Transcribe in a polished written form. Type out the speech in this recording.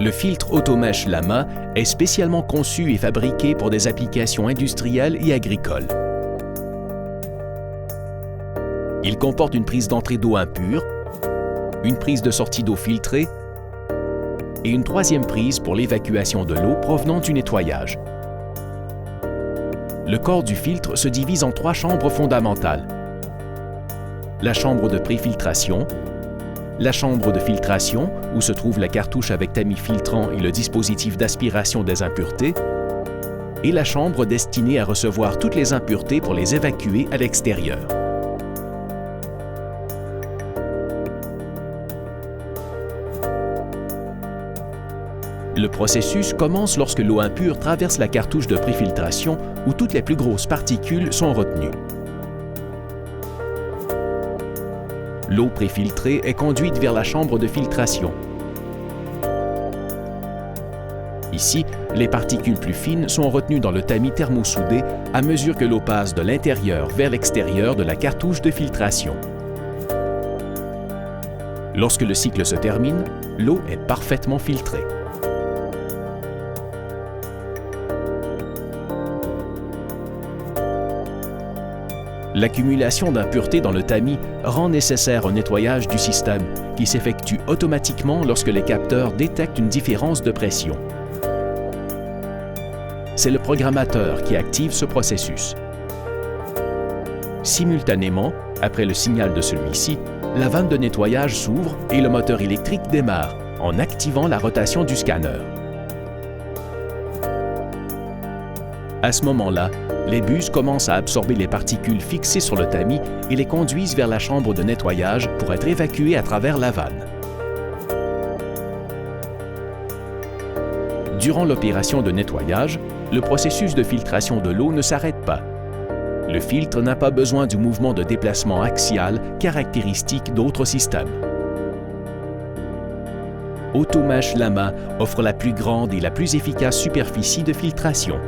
Le filtre Automèche Lama est spécialement conçu et fabriqué pour des applications industrielles et agricoles. Il comporte une prise d'entrée d'eau impure, une prise de sortie d'eau filtrée et une troisième prise pour l'évacuation de l'eau provenant du nettoyage. Le corps du filtre se divise en 3 chambres fondamentales. La chambre de préfiltration, la chambre de filtration, où se trouve la cartouche avec tamis filtrant et le dispositif d'aspiration des impuretés, et la chambre destinée à recevoir toutes les impuretés pour les évacuer à l'extérieur. Le processus commence lorsque l'eau impure traverse la cartouche de préfiltration où toutes les plus grosses particules sont retenues. L'eau préfiltrée est conduite vers la chambre de filtration. Ici, les particules plus fines sont retenues dans le tamis thermosoudé à mesure que l'eau passe de l'intérieur vers l'extérieur de la cartouche de filtration. Lorsque le cycle se termine, l'eau est parfaitement filtrée. L'accumulation d'impuretés dans le tamis rend nécessaire un nettoyage du système qui s'effectue automatiquement lorsque les capteurs détectent une différence de pression. C'est le programmateur qui active ce processus. Simultanément, après le signal de celui-ci, la vanne de nettoyage s'ouvre et le moteur électrique démarre en activant la rotation du scanner. À ce moment-là, les buses commencent à absorber les particules fixées sur le tamis et les conduisent vers la chambre de nettoyage pour être évacuées à travers la vanne. Durant l'opération de nettoyage, le processus de filtration de l'eau ne s'arrête pas. Le filtre n'a pas besoin du mouvement de déplacement axial caractéristique d'autres systèmes. Automèche Lama offre la plus grande et la plus efficace superficie de filtration.